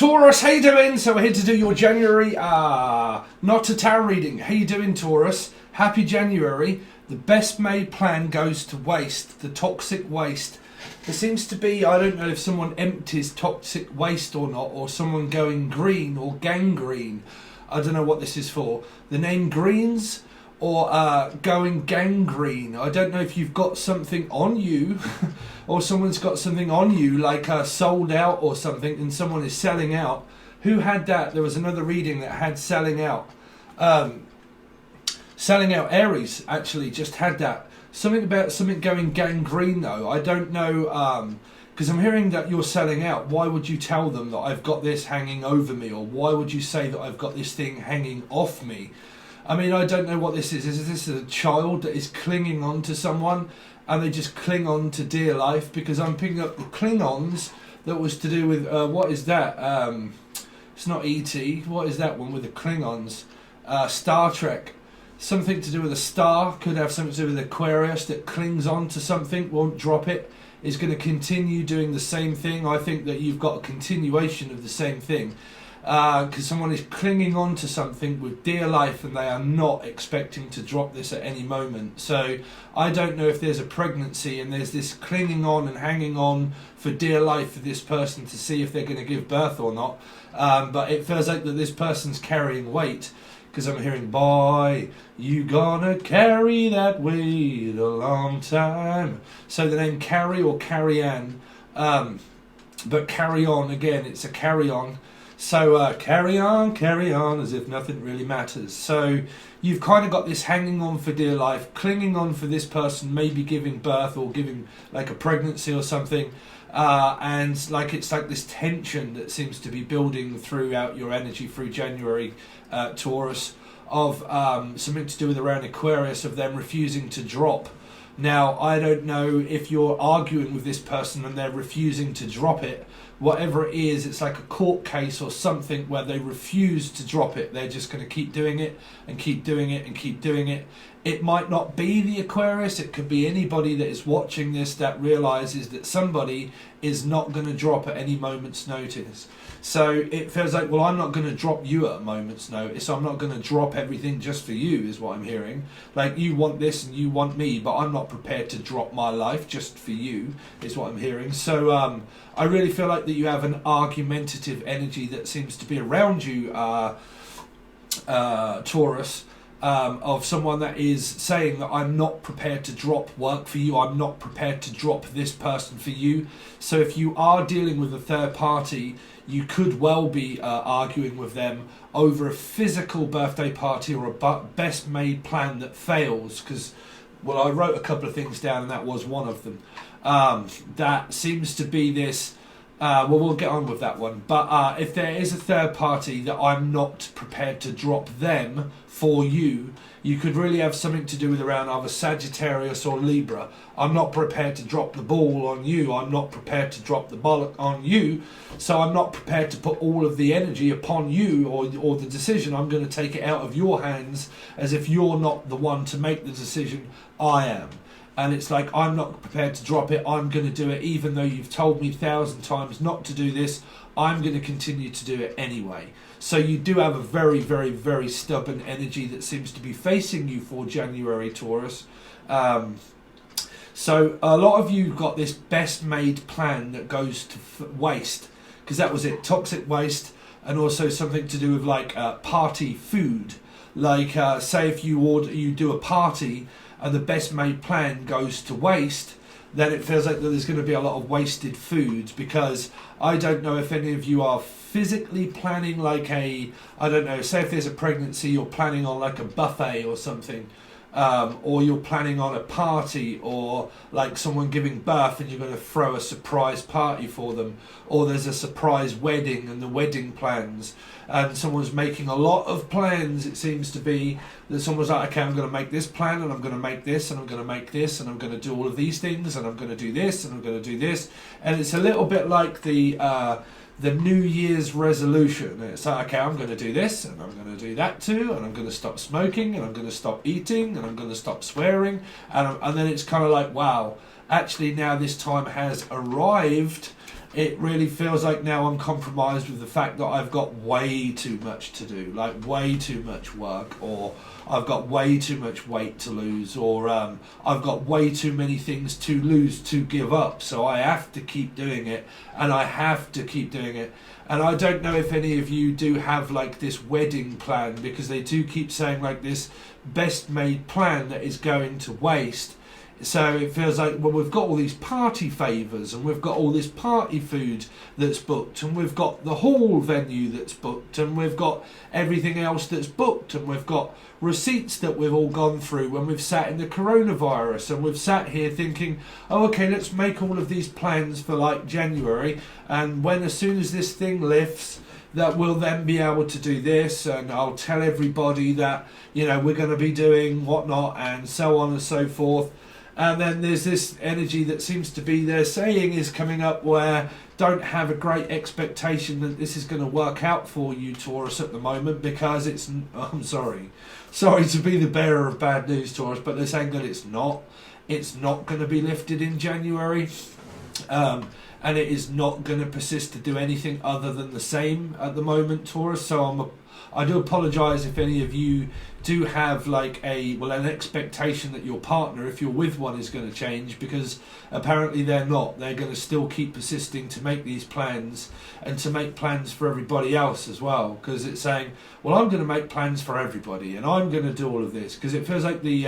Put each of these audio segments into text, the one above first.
Taurus, how you doing? So we're here to do your January, not a tarot reading. How you doing, Taurus? Happy January. The best made plan goes to waste, the toxic waste. There seems to be, I don't know if someone empties toxic waste or not, or someone going green or gangrene. I don't know what this is for. The name greens or going gangrene. I don't know if you've got something on you or someone's got something on you, like sold out or something, and someone is selling out. Who had that? There was another reading that had selling out. Selling out. Aries actually just had that. Something about something going gangrene though. I don't know, because I'm hearing that you're selling out. Why would you tell them that I've got this hanging over me? Or why would you say that I've got this thing hanging off me? I mean, I don't know what this is. Is this a child that is clinging on to someone and they just cling on to dear life? Because I'm picking up the Klingons that was to do with, what is that? It's not E.T. What is that one with the Klingons? Star Trek. Something to do with a star. Could have something to do with Aquarius that clings on to something, won't drop it. Is going to continue doing the same thing. I think that you've got a continuation of the same thing. Because someone is clinging on to something with dear life and they are not expecting to drop this at any moment. So I don't know if there's a pregnancy and there's this clinging on and hanging on for dear life for this person to see if they're going to give birth or not. But it feels like that this person's carrying weight, because I'm hearing, boy, you gonna carry that weight a long time. So the name Carrie or Carrie-Anne, but carry on, again, it's a carry on. So carry on as if nothing really matters. So you've kind of got this hanging on for dear life, clinging on for this person, maybe giving birth or giving like a pregnancy or something. And like it's like this tension that seems to be building throughout your energy through January, Taurus, of something to do with around Aquarius, of them refusing to drop. Now, I don't know if you're arguing with this person and they're refusing to drop it. Whatever it is, it's like a court case or something where they refuse to drop it. They're just going to keep doing it and keep doing it and keep doing it. It might not be the Aquarius. It could be anybody that is watching this that realizes that somebody is not going to drop at any moment's notice. So it feels like, well, I'm not going to drop you at a moment's notice. I'm not going to drop everything just for you, is what I'm hearing. Like, you want this and you want me, but I'm not prepared to drop my life just for you, is what I'm hearing. So I really feel like that you have an argumentative energy that seems to be around you, Taurus. Of someone that is saying that I'm not prepared to drop work for you, I'm not prepared to drop this person for you. So if you are dealing with a third party, you could well be arguing with them over a physical birthday party or a best made plan that fails. Because, well, I wrote a couple of things down and that was one of them. That seems to be this... well, we'll get on with that one. But if there is a third party that I'm not prepared to drop them for you, you could really have something to do with around either Sagittarius or Libra. I'm not prepared to drop the ball on you. I'm not prepared to drop the bollock on you. So I'm not prepared to put all of the energy upon you or the decision. I'm going to take it out of your hands as if you're not the one to make the decision. I am. And it's like, I'm not prepared to drop it. I'm going to do it even though you've told me 1,000 times not to do this. I'm going to continue to do it anyway. So you do have a very, very, very stubborn energy that seems to be facing you for January, Taurus. So a lot of you got this best made plan that goes to waste, because that was it, toxic waste, and also something to do with like party food. Like say if you do a party and the best made plan goes to waste, then it feels like that there's going to be a lot of wasted foods. Because I don't know if any of you are physically planning like I don't know, say if there's a pregnancy, you're planning on like a buffet or something, or you're planning on a party, or like someone giving birth and you're going to throw a surprise party for them, or there's a surprise wedding and the wedding plans, and someone's making a lot of plans. It seems to be that someone's like, okay, I'm going to make this plan and I'm going to make this and I'm going to make this and I'm going to do all of these things and I'm going to do this and I'm going to do this. And it's a little bit like the New Year's resolution. It's like, okay, I'm going to do this and I'm going to do that too, and I'm going to stop smoking and I'm going to stop eating and I'm going to stop swearing, and then it's kind of like, wow, actually now this time has arrived it really feels like now I'm compromised with the fact that I've got way too much to do, like way too much work, or I've got way too much weight to lose, or I've got way too many things to lose to give up. So I have to keep doing it, and I have to keep doing it. And I don't know if any of you do have like this wedding plan, because they do keep saying like this best made plan that is going to waste. So it feels like, well, we've got all these party favours, and we've got all this party food that's booked, and we've got the hall venue that's booked, and we've got everything else that's booked, and we've got receipts that we've all gone through when we've sat in the coronavirus, and we've sat here thinking, oh, okay, let's make all of these plans for like January, and when as soon as this thing lifts, that we'll then be able to do this, and I'll tell everybody that, you know, we're going to be doing whatnot, and so on and so forth. And then there's this energy that seems to be there saying is coming up, where don't have a great expectation that this is going to work out for you, Taurus, at the moment, because it's, I'm sorry to be the bearer of bad news, Taurus, but they're saying that it's not going to be lifted in January, and it is not going to persist to do anything other than the same at the moment, Taurus. So I do apologise if any of you do have like an expectation that your partner, if you're with one, is going to change, because apparently they're not. They're going to still keep persisting to make these plans, and to make plans for everybody else as well, because it's saying, well, I'm going to make plans for everybody, and I'm going to do all of this, because it feels like the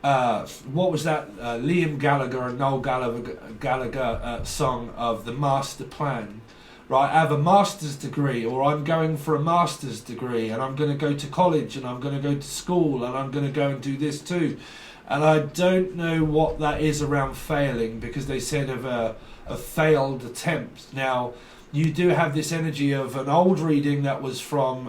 what was that Liam Gallagher and Noel Gallagher song of the master plan. Right, I have a master's degree, or I'm going for a master's degree, and I'm going to go to college, and I'm going to go to school, and I'm going to go and do this too. And I don't know what that is around failing, because they said of a failed attempt. Now, you do have this energy of an old reading that was from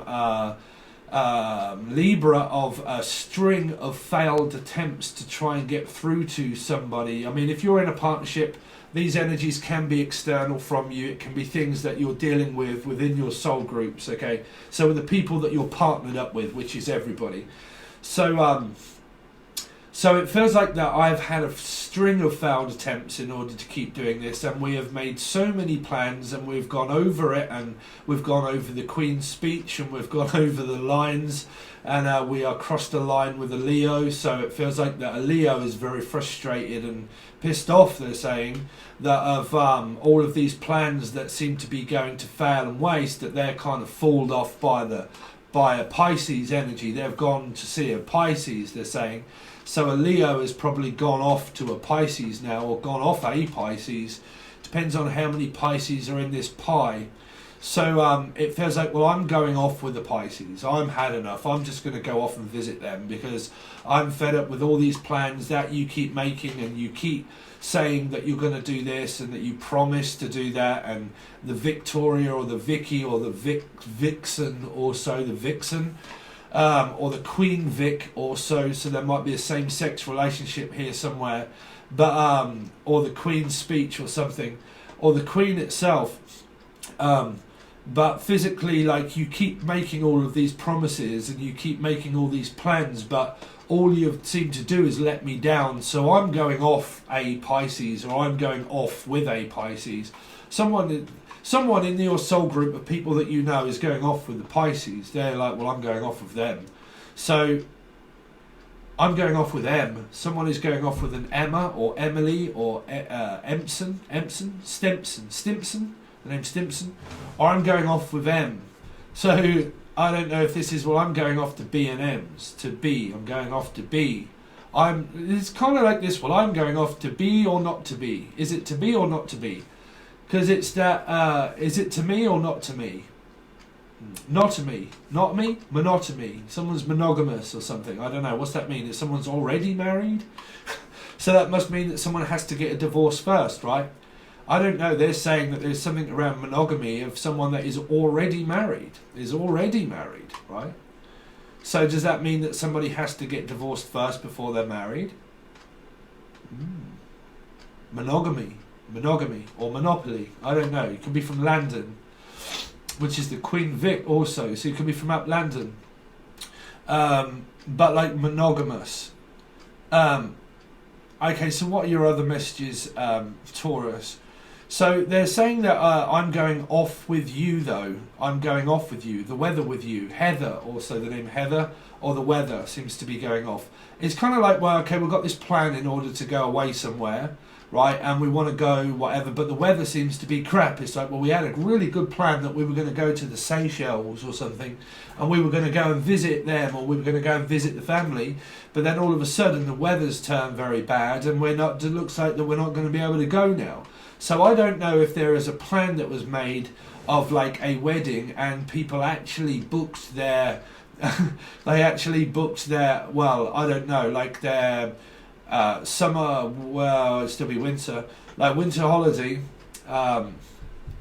Libra, of a string of failed attempts to try and get through to somebody. I mean, if you're in a partnership, these energies can be external from you. It can be things that you're dealing with within your soul groups, okay? So with the people that you're partnered up with, which is everybody. So it feels like that I've had a string of failed attempts in order to keep doing this, and we have made so many plans, and we've gone over it, and we've gone over the Queen's speech, and we've gone over the lines, and we are crossed a line with a Leo. So it feels like that a Leo is very frustrated and pissed off, they're saying, that of all of these plans that seem to be going to fail and waste, that they're kind of fooled off by a Pisces energy. They've gone to see a Pisces, they're saying. So a Leo has probably gone off to a Pisces now, or gone off a Pisces. Depends on how many Pisces are in this pie. So it feels like, well, I'm going off with the Pisces. I'm had enough. I'm just going to go off and visit them, because I'm fed up with all these plans that you keep making, and you keep saying that you're going to do this, and that you promise to do that, and the Victoria or the Vicky or the Vixen, also the Vixen, or the Queen Vic also, so there might be a same-sex relationship here somewhere, but or the Queen's speech or something, or the Queen itself. But physically, like, you keep making all of these promises, and you keep making all these plans, but all you seem to do is let me down. So I'm going off a Pisces, or I'm going off with a Pisces. Someone in your soul group of people that you know is going off with the Pisces. They're like, well, I'm going off with them. So I'm going off with M. Someone is going off with an Emma, or Emily, or Stimpson, the name Stimpson, or I'm going off with M. So I don't know if this is, well, I'm going off to B and M's, to B. I'm going off to B. It's kind of like this. Well, I'm going off to be or not to be. Is it to be or not to be? Because it's that. Is it to me or not to me? Not to me. Not me. Monotony. Someone's monogamous or something. I don't know. What's that mean? Is someone's already married? So that must mean that someone has to get a divorce first, right? I don't know. They're saying that there's something around monogamy of someone that is already married. Right? So does that mean that somebody has to get divorced first before they're married? Monogamy, or monopoly. I don't know. It could be from London, which is the Queen Vic also. So it could be from up London. But like monogamous. Okay, so what are your other messages, Taurus? So they're saying that I'm going off with you, though. I'm going off with you. The weather with you. Heather, also the name Heather, or the weather seems to be going off. It's kind of like, well, okay, we've got this plan in order to go away somewhere, right? And we want to go whatever, but the weather seems to be crap. It's like, well, we had a really good plan that we were going to go to the Seychelles or something, and we were going to go and visit them, or we were going to go and visit the family. But then all of a sudden, the weather's turned very bad, and we're not. It looks like that we're not going to be able to go now. So I don't know if there is a plan that was made of like a wedding and people actually booked their, they actually booked their, well, I don't know, like their summer, well, it'd still be winter, like winter holiday, well,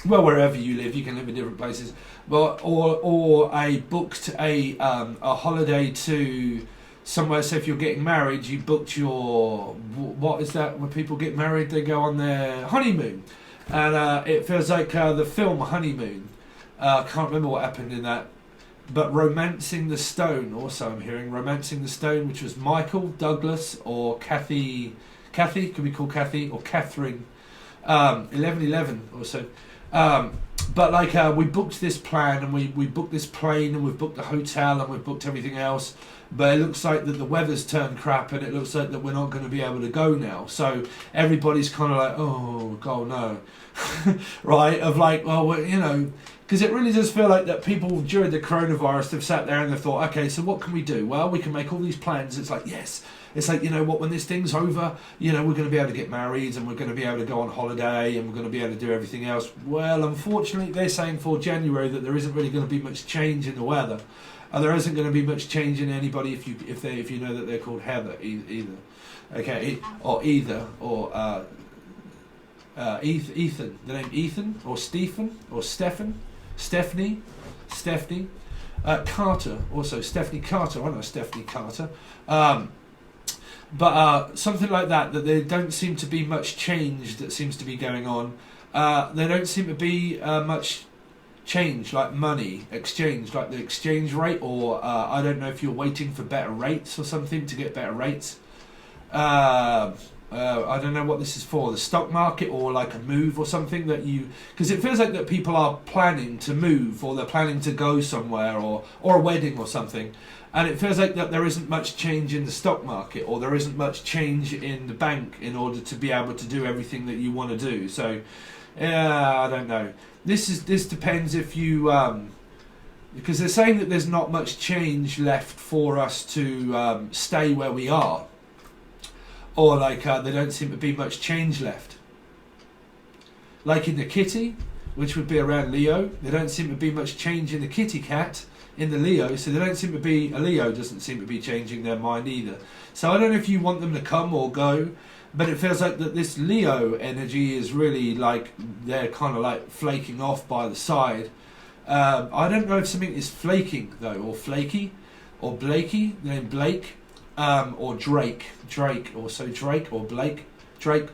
wherever you live, you can live in different places, but or a booked a holiday to somewhere. So if you're getting married, you booked your, what is that, when people get married they go on their honeymoon, and it feels like the film Honeymoon. I can't remember what happened in that, but Romancing the Stone, also I'm hearing Romancing the Stone, which was Michael Douglas or Kathy, could be called Kathy or Catherine, 1111 or so. But like we booked this plan, and we booked this plane, and we've booked the hotel, and we've booked everything else, but it looks like that the weather's turned crap, and it looks like that we're not going to be able to go now. So everybody's kind of like, oh god, no. Right, of like, well, you know, because it really does feel like that people during the coronavirus have sat there and they've thought, okay, so what can we do? Well, we can make all these plans. It's like, yes, it's like, you know what, when this thing's over, you know, we're going to be able to get married, and we're going to be able to go on holiday, and we're going to be able to do everything else. Well, unfortunately, they're saying for January that there isn't really going to be much change in the weather. There isn't going to be much change in anybody if you know that they're called Heather either, okay, or either, or Ethan, the name Ethan or Stephen or Stephen, Stephanie, Carter, also Stephanie Carter. I know Stephanie Carter, but something like that. That there don't seem to be much change that seems to be going on. There don't seem to be much change, like money exchange, like the exchange rate, or I don't know if you're waiting for better rates or something to get better rates. I don't know what this is for, the stock market, or like a move or something that you, because it feels like that people are planning to move, or they're planning to go somewhere, or a wedding or something, and it feels like that there isn't much change in the stock market, or there isn't much change in the bank in order to be able to do everything that you want to do. So I don't know. This depends if you because they're saying that there's not much change left for us to stay where we are, or like there don't seem to be much change left. Like in the kitty, which would be around Leo, there don't seem to be much change in the kitty cat in the Leo, so there don't seem to be, a Leo doesn't seem to be changing their mind either. So I don't know if you want them to come or go, but it feels like that this Leo energy is really like they're kind of like flaking off by the side. I don't know if something is flaking though, or flaky, or Blakey, the name Blake, or Drake, also Drake, or Blake, Drake,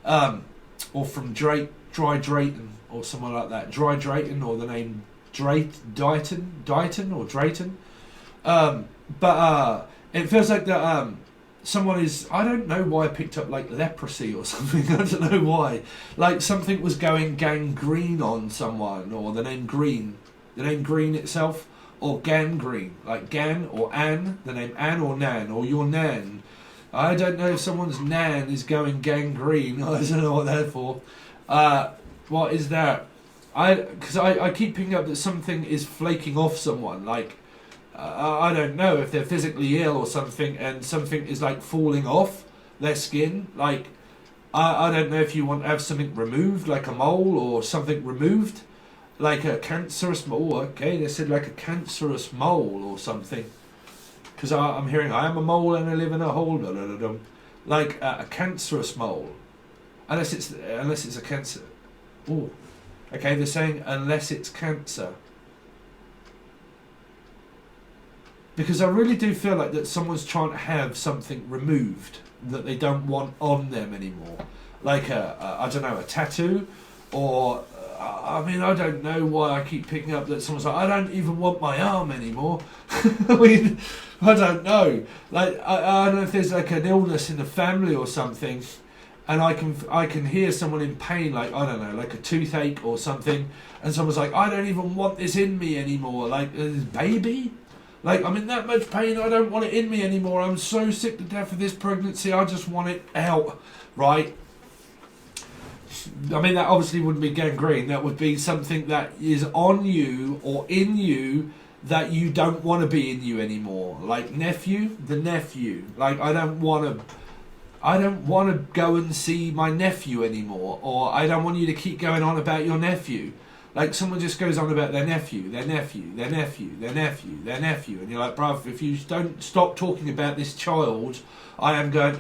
or from Drake, Dry Drayton, or someone like that, Dry Drayton, or the name Dighton, or Drayton. But it feels like that someone is, I don't know why I picked up like leprosy or something, I don't know why. Like something was going gangrene on someone, or the name Green itself, or gangrene, like Gan or Ann, the name Ann or Nan, or your Nan. I don't know if someone's Nan is going gangrene, I don't know what that's for. What is that? Because I keep picking up that something is flaking off someone, like, I don't know if they're physically ill or something, and something is like falling off their skin. Like, I don't know if you want to have something removed, like a mole or something removed, like a cancerous mole. Okay, they said like a cancerous mole or something. Because I'm hearing I am a mole and I live in a hole. Like a cancerous mole, unless it's a cancer. Oh, okay. They're saying unless it's cancer. Because I really do feel like that someone's trying to have something removed that they don't want on them anymore. Like I don't know, a tattoo, or I mean, I don't know why I keep picking up that someone's like, I don't even want my arm anymore. I mean, I don't know. Like I don't know if there's like an illness in the family or something, and I can hear someone in pain, like, I don't know, like a toothache or something, and someone's like, I don't even want this in me anymore, like, baby, like, I'm in that much pain, I don't want it in me anymore, I'm so sick to death of this pregnancy, I just want it out, right? I mean, that obviously wouldn't be gangrene, that would be something that is on you or in you that you don't want to be in you anymore. Like the nephew. Like, I don't want to go and see my nephew anymore, or I don't want you to keep going on about your nephew. Like, someone just goes on about their nephew, their nephew, their nephew, their nephew, their nephew, and you're like, bruv, if you don't stop talking about this child, I'm going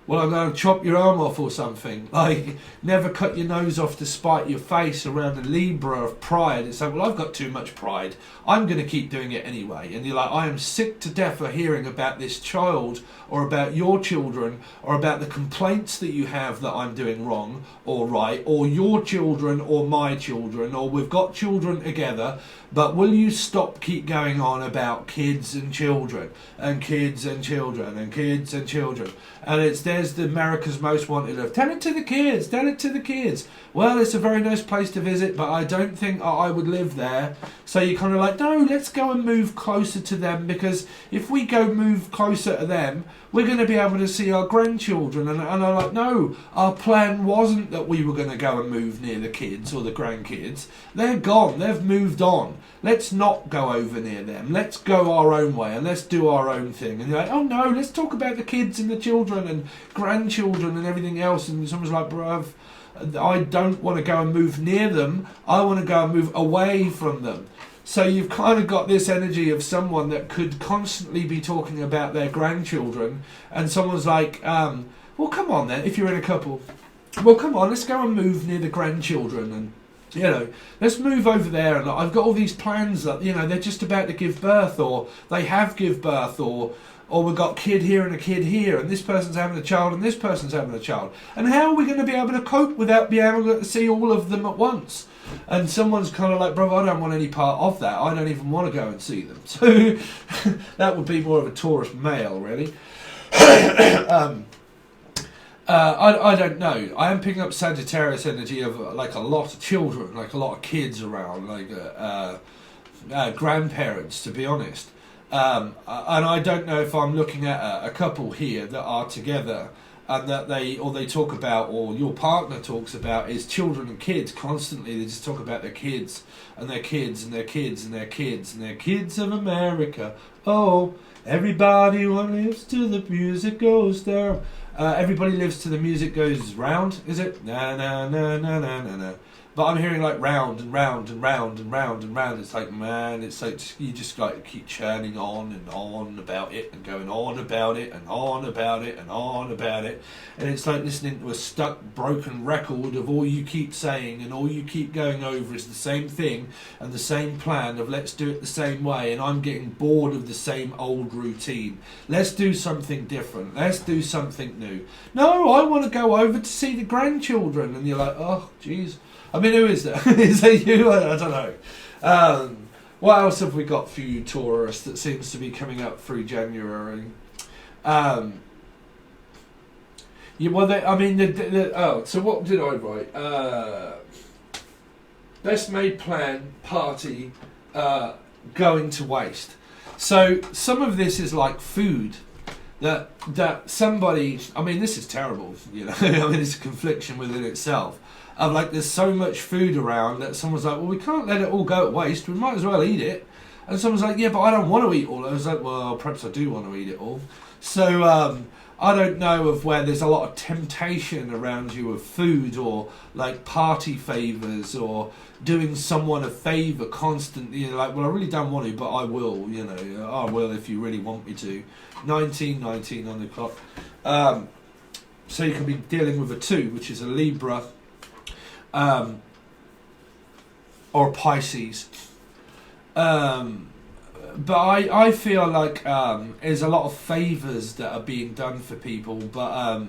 to chop your arm off or something. Like, never cut your nose off to spite your face around a Libra of pride. It's like, well, I've got too much pride, I'm going to keep doing it anyway. And you're like, I am sick to death of hearing about this child, or about your children, or about the complaints that you have that I'm doing wrong or right, or your children or my children, or we've got children together, but will you keep going on about kids and children, and kids and children, and kids and children? And there's the America's Most Wanted of, tell it to the kids, tell it to the kids. Well, it's a very nice place to visit, but I don't think I would live there. So you're kind of like, no, let's go and move closer to them, because if we go move closer to them, we're going to be able to see our grandchildren. And I'm like, no, our plan wasn't that we were going to go and move near the kids or the grandkids. They're gone, they've moved on. Let's not go over near them. Let's go our own way and let's do our own thing. And you're like, oh no, let's talk about the kids and the children and grandchildren and everything else. And someone's like, bruv, I don't want to go and move near them. I want to go and move away from them. So you've kind of got this energy of someone that could constantly be talking about their grandchildren, and someone's like, well, come on then, if you're in a couple, well, come on, let's go and move near the grandchildren, and, you know, let's move over there, and I've got all these plans that, you know, they're just about to give birth, or they have give birth, or we've got a kid here and a kid here, and this person's having a child and this person's having a child. And how are we going to be able to cope without being able to see all of them at once? And someone's kind of like, bro, I don't want any part of that. I don't even want to go and see them. So that would be more of a Taurus male, really. I don't know. I am picking up Sagittarius energy of like a lot of children, like a lot of kids around, like grandparents, to be honest. And I don't know if I'm looking at a couple here that are together, and that they talk about, or your partner talks about, is children and kids constantly. They just talk about their kids and their kids and their kids and their kids and their kids of America. Oh, everybody lives till the music goes down. Everybody lives till the music goes round, is it? Na na na na na na na. But I'm hearing like round and round and round and round and round. It's like, man, it's like you just like keep churning on and on about it and going on about it and on about it and on about it. And it's like listening to a stuck, broken record of all you keep saying and all you keep going over is the same thing and the same plan of let's do it the same way. And I'm getting bored of the same old routine. Let's do something different. Let's do something new. No, I want to go over to see the grandchildren. And you're like, oh, jeez. I mean, who is that? Is that you? I don't know. What else have we got for you, Taurus, that seems to be coming up through January? So what did I write? Best made plan, party, going to waste. So some of this is like food that somebody, I mean, this is terrible, you know, I mean, it's a confliction within itself. Of like, there's so much food around that someone's like, well, we can't let it all go to waste, we might as well eat it. And someone's like, yeah, but I don't want to eat all. I was like, well, perhaps I do want to eat it all. So I don't know of where there's a lot of temptation around you of food, or like party favours, or doing someone a favour constantly. You know, like, well, I really don't want to, but I will, you know, I will if you really want me to. 1919 on the clock. So you can be dealing with a 2, which is a Libra, or Pisces. But I feel like there's a lot of favours that are being done for people, but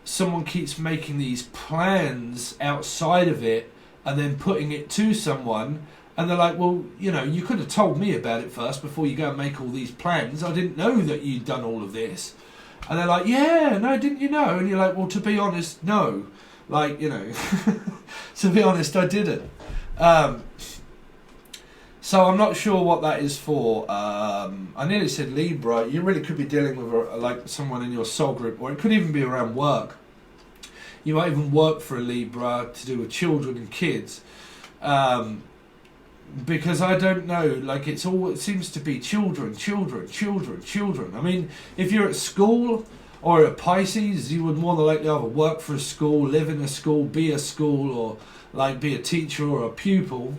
someone keeps making these plans outside of it and then putting it to someone, and they're like, well, you know, you could have told me about it first before you go and make all these plans. I didn't know that you'd done all of this. And they're like, yeah, no, didn't you know? And you're like, well, to be honest, no. Like, you know, to be honest, I didn't. So I'm not sure what that is for. I nearly said Libra. You really could be dealing with like someone in your soul group, or it could even be around work. You might even work for a Libra to do with children and kids. Because I don't know, like it seems to be children. I mean, if you're at school or at Pisces, you would more than likely either work for a school, live in a school, be a school, or like be a teacher or a pupil,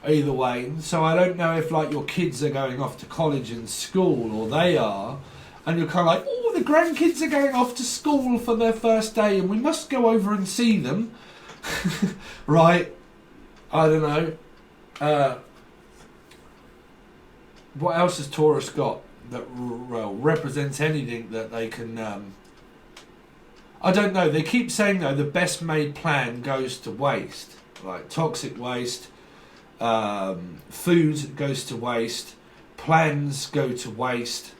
either way. So I don't know if like your kids are going off to college and school, or they are, and you're kind of like, oh, the grandkids are going off to school for their first day and we must go over and see them. Right? I don't know. What else has Taurus got that represents anything that they can... I don't know. They keep saying, though, the best made plan goes to waste. Like toxic waste, food goes to waste, plans go to waste,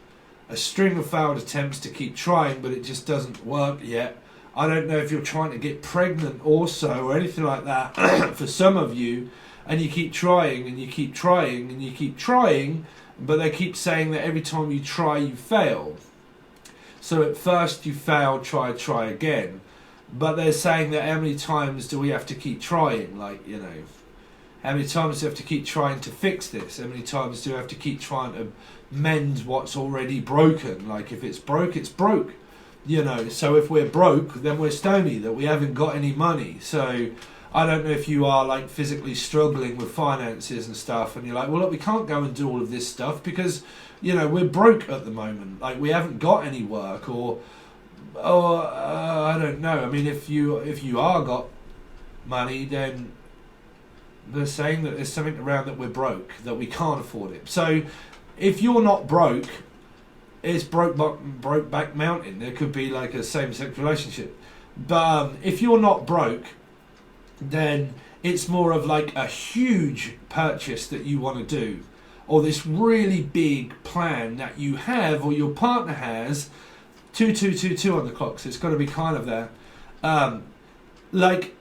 a string of failed attempts to keep trying, but it just doesn't work yet. I don't know if you're trying to get pregnant also or anything like that for some of you, and you keep trying and you keep trying and you keep trying, but they keep saying that every time you try, you fail. So at first you fail, try again. But they're saying that how many times do we have to keep trying? Like, you know, how many times do we have to keep trying to fix this? How many times do we have to keep trying to mend what's already broken? Like, if it's broke, it's broke. You know, so if we're broke, then we're stony, that we haven't got any money. So I don't know if you are like physically struggling with finances and stuff, and you're like, well, look, we can't go and do all of this stuff because, you know, we're broke at the moment. Like, we haven't got any work, or I don't know. I mean, if you are got money, then they're saying that there's something around that we're broke, that we can't afford it. So if you're not broke, it's broke back mountain. There could be like a same-sex relationship. But if you're not broke, then it's more of like a huge purchase that you want to do, or this really big plan that you have or your partner has. 2222 on the clock, so it's got to be kind of there. Like,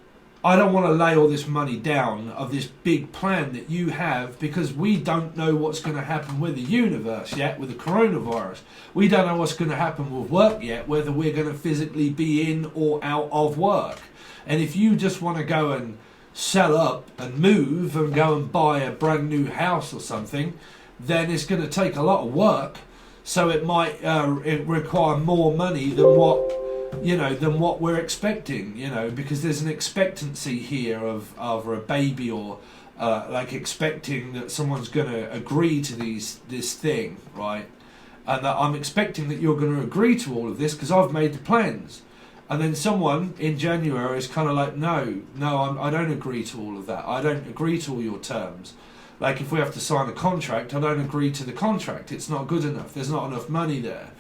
I don't want to lay all this money down of this big plan that you have, because we don't know what's going to happen with the universe yet, with the coronavirus. We don't know what's going to happen with work yet, whether we're going to physically be in or out of work. And if you just want to go and sell up and move and go and buy a brand new house or something, then it's going to take a lot of work. So it might require more money than what we're expecting, you know, because there's an expectancy here of either a baby or like expecting that someone's going to agree to this thing, right? And that I'm expecting that you're going to agree to all of this because I've made the plans. And then someone in January is kind of like, no, I don't agree to all of that. I don't agree to all your terms. Like, if we have to sign a contract, I don't agree to the contract. It's not good enough. There's not enough money there.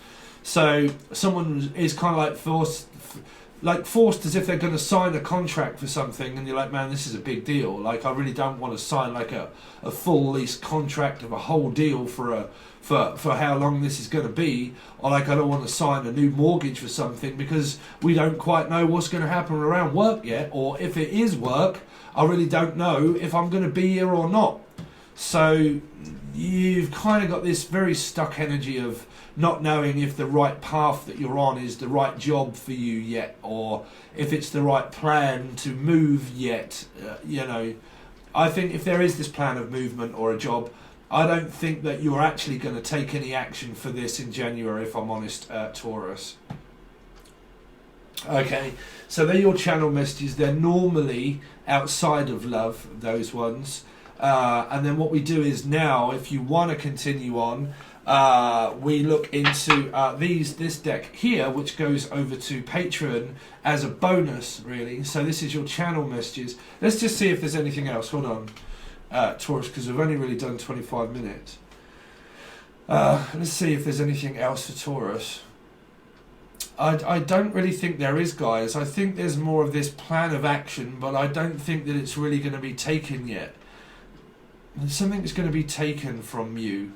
So someone is kind of like forced as if they're going to sign a contract for something, and you're like, man, this is a big deal. Like, I really don't want to sign like a full lease contract of a whole deal for how long this is going to be, or like I don't want to sign a new mortgage for something because we don't quite know what's going to happen around work yet, or if it is work, I really don't know if I'm going to be here or not. So you've kind of got this very stuck energy of not knowing if the right path that you're on is the right job for you yet, or if it's the right plan to move yet. You know, I think if there is this plan of movement or a job, I don't think that you're actually going to take any action for this in January, if I'm honest, Taurus. Okay, so they're your channel messages. They're normally outside of love, those ones. And then what we do is now, if you want to continue on, we look into this deck here, which goes over to Patron as a bonus, really. So this is your channel messages. Let's just see if there's anything else. Hold on, Taurus, because we've only really done 25 minutes. Let's see if there's anything else for Taurus. I don't really think there is, guys. I think there's more of this plan of action, but I don't think that it's really going to be taken yet. Something that's going to be taken from you.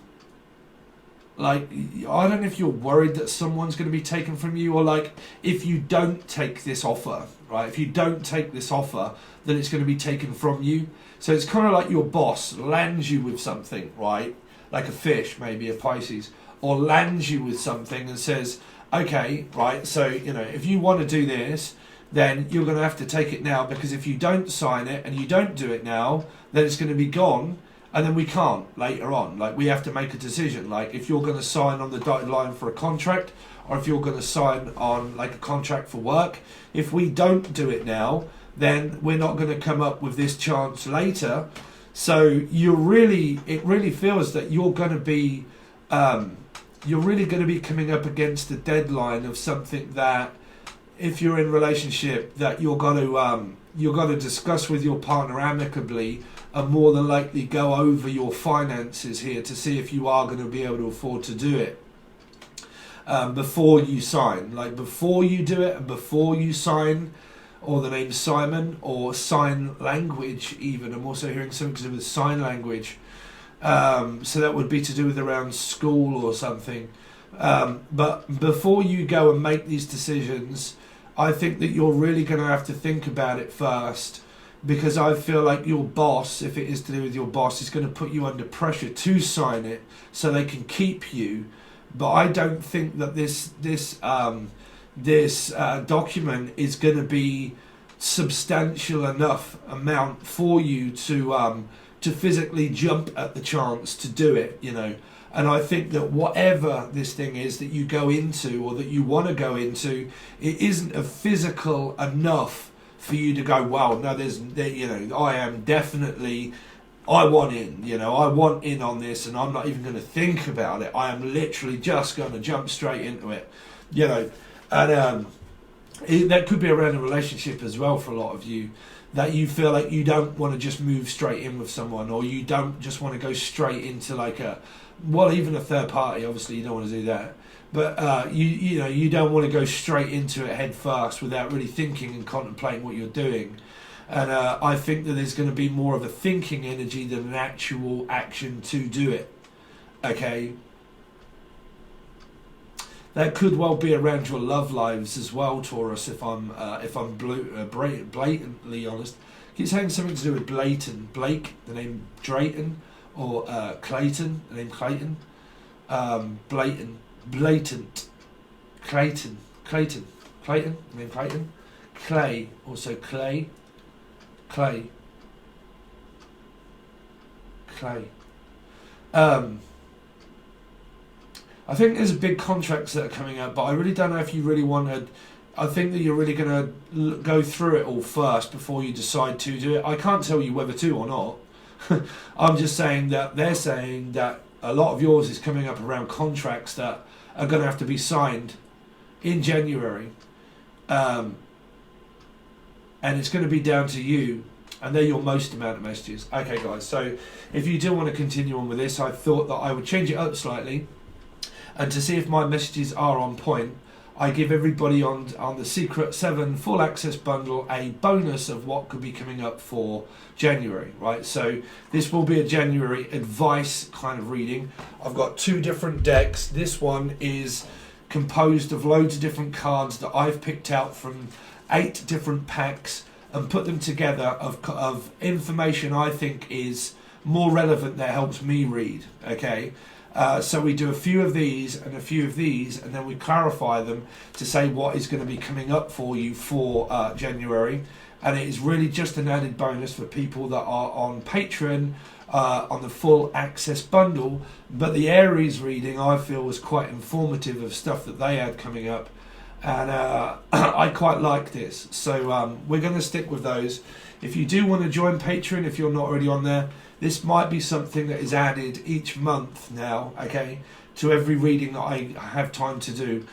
Like, I don't know if you're worried that someone's going to be taken from you, or like, if you don't take this offer, right? If you don't take this offer, then it's going to be taken from you. So it's kind of like your boss lands you with something, right? Like a fish, maybe a Pisces, or lands you with something and says, okay, right, so, you know, if you want to do this, then you're going to have to take it now, because if you don't sign it and you don't do it now, then it's going to be gone, and then we can't later on. Like, we have to make a decision. Like, if you're going to sign on the dotted line for a contract, or if you're going to sign on like a contract for work, if we don't do it now, then we're not going to come up with this chance later. So it really feels that you're going to be, you're really going to be coming up against the deadline of something that, if you're in a relationship, that you're going to discuss with your partner amicably, and more than likely go over your finances here to see if you are going to be able to afford to do it before you sign. Like, before you do it and before you sign, or the name Simon, or sign language even. I'm also hearing something to do with sign language. So that would be to do with around school or something. But before you go and make these decisions, I think that you're really going to have to think about it first, because I feel like your boss, if it is to do with your boss, is going to put you under pressure to sign it so they can keep you. But I don't think that this document is going to be substantial enough amount for you to physically jump at the chance to do it, you know. And I think that whatever this thing is that you go into, or that you want to go into, it isn't a physical enough for you to go, wow, no, you know, I am definitely, I want in, you know, I want in on this, and I'm not even going to think about it. I am literally just going to jump straight into it, you know. And that could be around a relationship as well for a lot of you, that you feel like you don't want to just move straight in with someone, or you don't just want to go straight into like even a third party. Obviously you don't want to do that, but you know, you don't want to go straight into it head first without really thinking and contemplating what you're doing. And I think that there's going to be more of a thinking energy than an actual action to do it. Okay. That could well be around your love lives as well, Taurus. If I'm blatantly honest, I keep saying something to do with Blake, the name Drayton, or Clayton, the name Clayton, blatant, Clayton, the name Clayton, Clay, also Clay. I think there's big contracts that are coming out, but I really don't know if you really want to. I think that you're really going to go through it all first before you decide to do it. I can't tell you whether to or not. I'm just saying that they're saying that a lot of yours is coming up around contracts that are going to have to be signed in January. And it's going to be down to you. And they're your most amount of messages. Okay, guys, so if you do want to continue on with this, I thought that I would change it up slightly. And to see if my messages are on point, I give everybody on the Secret 7 Full Access Bundle a bonus of what could be coming up for January, right? So this will be a January advice kind of reading. I've got 2 different decks. This one is composed of loads of different cards that I've picked out from 8 different packs and put them together of information I think is more relevant that helps me read, okay? So we do a few of these and a few of these, and then we clarify them to say what is going to be coming up for you for January. And it is really just an added bonus for people that are on Patreon on the Full Access Bundle. But the Aries reading I feel was quite informative of stuff that they had coming up. And I quite like this. So we're going to stick with those. If you do want to join Patreon, if you're not already on there, this might be something that is added each month now, okay, to every reading that I have time to do.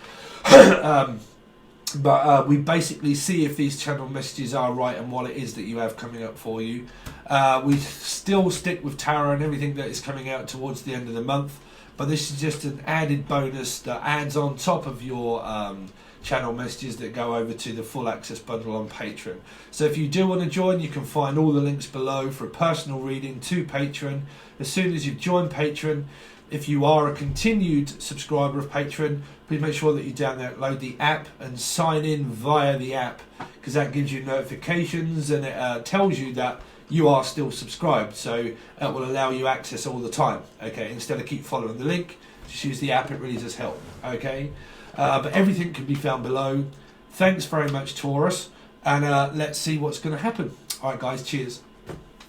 But we basically see if these channel messages are right and what it is that you have coming up for you. We still stick with tarot and everything that is coming out towards the end of the month, but this is just an added bonus that adds on top of your channel messages that go over to the Full Access Bundle on Patreon. So if you do want to join, you can find all the links below for a personal reading to Patreon. As soon as you've joined Patreon, If you are a continued subscriber of Patron, please make sure that you download the app and sign in via the app, because that gives you notifications and it tells you that you are still subscribed, so it will allow you access all the time. Okay, instead of keep following the link, just use the app. It really does help. Okay, but everything can be found below. Thanks very much, Taurus, and let's see what's going to happen. All right, guys, cheers.